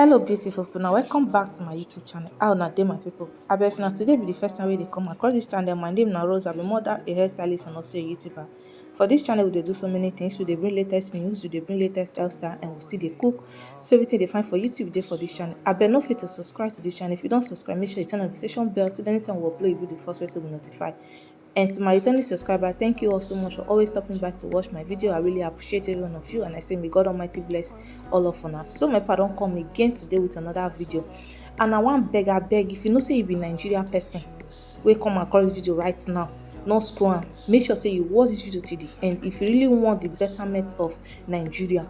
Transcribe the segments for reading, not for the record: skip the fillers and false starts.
Hello beautiful people, now welcome back to my YouTube channel. How na dey my people? Abeg, if na today be the first time wey dey come across this channel, my name na Rose. I be mother, a hairstylist and also a YouTuber. For this channel we dey do so many things. We dey bring latest news, we dey bring latest style, and we still dey cook. So everything dey find for YouTube dey for this channel. Abeg, no fit to subscribe to this channel. If you don subscribe, make sure you turn notification bell so that anytime we upload, you be the first way to be notified. And to my returning subscriber, thank you all so much for always stopping by to watch my video. I really appreciate every one of you, and I say may God Almighty bless all of us. So my pardon come again today with another video, and I want beg, if you know say you be Nigerian person, wey come across this video right now, no scroll am, make sure say you watch this video till the end if you really want the betterment of Nigeria.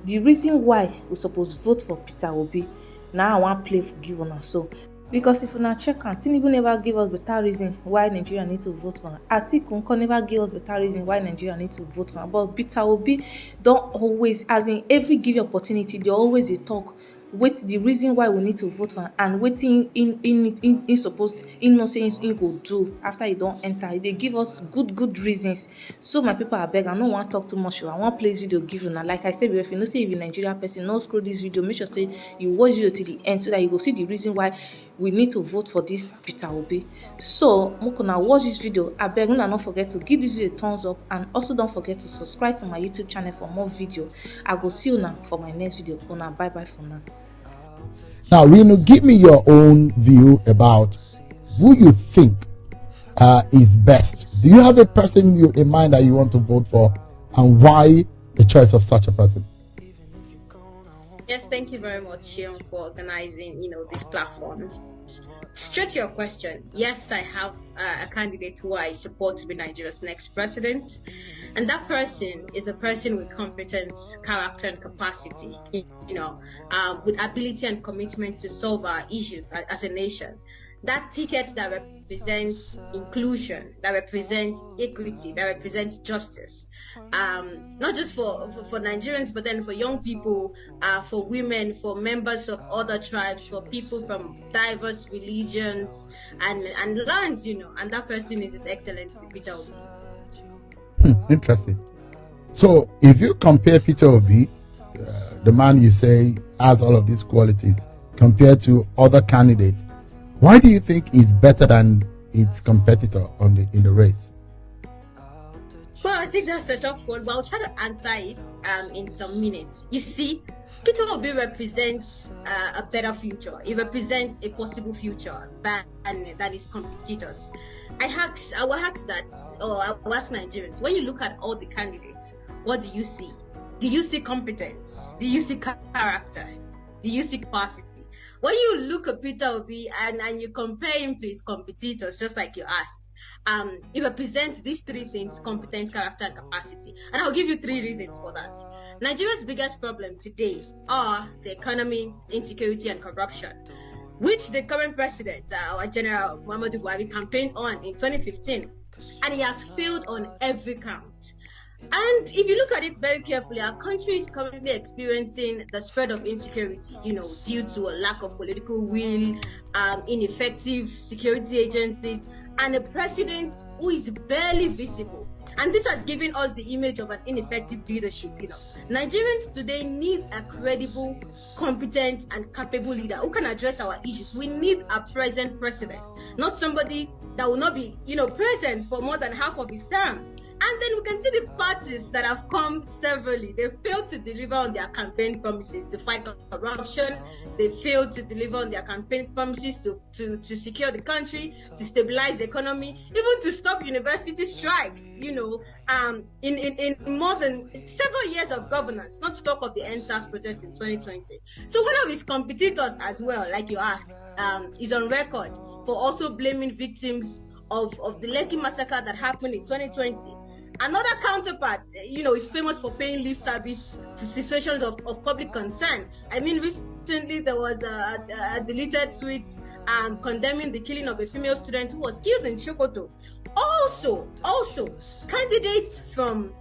The reason why we suppose vote for Peter Obi, now I want play for give una so. Because if una check am, Tinubu never give us better reason why Nigeria need to vote for am. Atiku never give us better reason why Nigeria need to vote for am. But Peter Obi don always, as in every given opportunity, they always dey talk with the reason why we need to vote for am and wetin in suppose in know say in go do after he don enter. They give us good reasons. So my people, abeg, I no wan talk too much. I wan play this video give una. Like I said, if you know say you be Nigerian person, no scroll this video. Make sure say you watch video till the end so that you go see the reason why we need to vote for this Peter Obi. So make una watch this video. Abeg, una no forget to give this video a thumbs up, and also don't forget to subscribe to my YouTube channel for more video. I go see una for my next video. Una bye bye for now. Now, Reno, give me your own view about who you think is best. Do you have a person in mind that you want to vote for, and why the choice of such a person? Yes, thank you very much, Shion, for organizing, these platforms. Straight to your question, yes, I have a candidate who I support to be Nigeria's next president, and that person is a person with competence, character, and capacity, with ability and commitment to solve our issues as a nation. That ticket that represents inclusion, that represents equity, that represents justice, not just for Nigerians, but then for young people, for women, for members of other tribes, for people from diverse religions and lands, and that person is His Excellency Peter Obi. Interesting. So if you compare Peter Obi, the man you say has all of these qualities, compared to other candidates, why do you think he's better than its competitor in the race? Well, I think that's a tough one, but I'll try to answer it in some minutes. You see, Peter Obi represents a better future. He represents a possible future than his competitors. I will ask Nigerians, when you look at all the candidates, what do you see? Do you see competence? Do you see character? Do you see capacity? When you look at Peter Obi and you compare him to his competitors, just like you asked, he represents these three things: competence, character, and capacity. And I'll give you three reasons for that. Nigeria's biggest problem today are the economy, insecurity, and corruption, which the current president, our General Muhammadu Buhari, campaigned on in 2015, and he has failed on every count. And if you look at it very carefully, our country is currently experiencing the spread of insecurity, due to a lack of political will, ineffective security agencies, and a president who is barely visible. And this has given us the image of an ineffective leadership. Nigerians today need a credible, competent, and capable leader who can address our issues. We need a present president, not somebody that will not be, present for more than half of his term. And then we can see the parties that have come severally. They failed to deliver on their campaign promises to fight corruption. They failed to deliver on their campaign promises to secure the country, to stabilize the economy, even to stop university strikes, in more than several years of governance, not to talk of the NSAS protest in 2020. So one of his competitors as well, like you asked, is on record for also blaming victims of the Lekki massacre that happened in 2020. Another counterpart, is famous for paying lip service to situations of public concern. I mean, recently there was a deleted tweet condemning the killing of a female student who was killed in Sokoto. Also, candidates from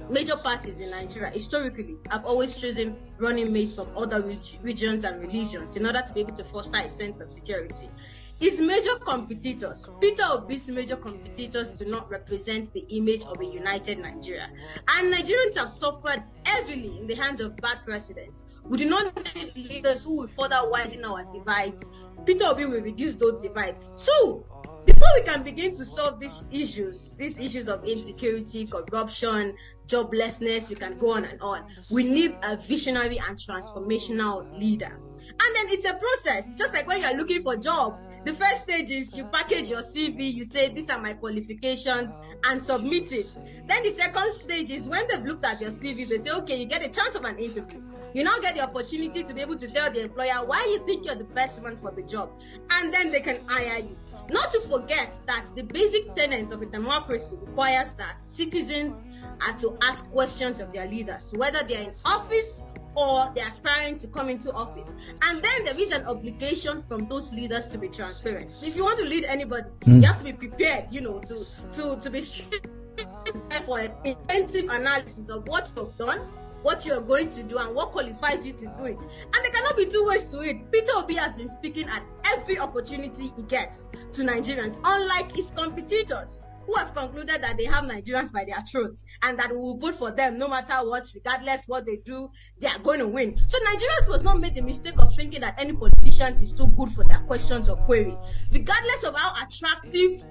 major parties in Nigeria historically have always chosen running mates from other regions and religions in order to be able to foster a sense of security. His major competitors, Peter Obi's major competitors, do not represent the image of a united Nigeria. And Nigerians have suffered heavily in the hands of bad presidents. We do not need leaders who will further widen our divides. Peter Obi will reduce those divides. Two, before we can begin to solve these issues of insecurity, corruption, joblessness, we can go on and on. We need a visionary and transformational leader. And then it's a process, just like when you're looking for a job. The first stage is you package your CV, you say, these are my qualifications, and submit it. Then the second stage is when they've looked at your CV, they say, okay, you get a chance of an interview. You now get the opportunity to be able to tell the employer why you think you're the best man for the job. And then they can hire you. Not to forget that the basic tenets of a democracy requires that citizens are to ask questions of their leaders, whether they're in office or they're aspiring to come into office. And then there is an obligation from those leaders to be transparent. If you want to lead anybody, you have to be prepared, to be prepared for an intensive analysis of what you've done, what you're going to do, and what qualifies you to do it. And there cannot be two ways to it. Peter Obi has been speaking at every opportunity he gets to Nigerians, unlike his competitors, who have concluded that they have Nigerians by their throat and that we will vote for them no matter what, regardless what they do, they are going to win. So Nigerians must not make the mistake of thinking that any politician is too good for their questions or query. Regardless of how attractive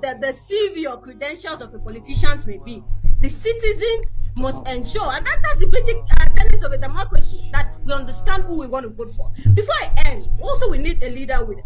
the CV or credentials of a politician may be, the citizens must ensure, and that's the basic tenets of a democracy, that we understand who we want to vote for. Before I end, also we need a leader with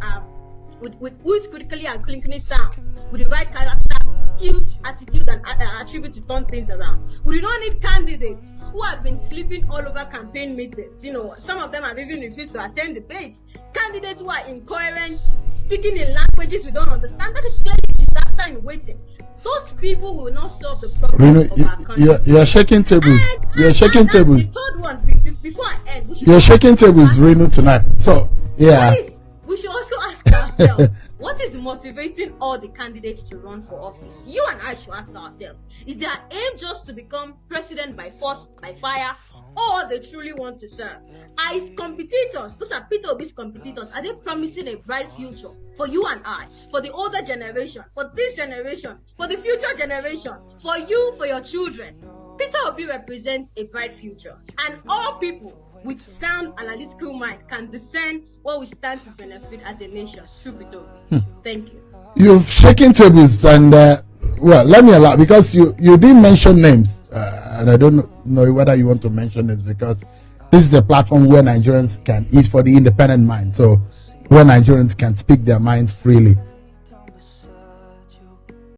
who is critically and clinically sound, with the right character, skills, attitude, and attribute to turn things around. We do not need candidates who have been sleeping all over campaign meetings. Some of them have even refused to attend debates. Candidates who are incoherent, speaking in languages we don't understand. That is clearly disaster in waiting. Those people will not solve the problems of our country. You're shaking tables. You're shaking tables. The third one, before I end, you're shaking tables, Reno, tonight. So, yeah. We should also ask ourselves, what is motivating all the candidates to run for office? You and I should ask ourselves, is their aim just to become president by force, by fire, or they truly want to serve? Are his competitors, those are Peter Obi's competitors, are they promising a bright future for you and I, for the older generation, for this generation, for the future generation, for you, for your children? Peter Obi represents a bright future, and all people with sound analytical mind can discern what we stand to benefit as a nation through Peter Obi. Thank you. You've shaken tables, and let me allow, because you didn't mention names, and I don't know whether you want to mention names, because this is a platform where Nigerians is for the independent mind, so where Nigerians can speak their minds freely.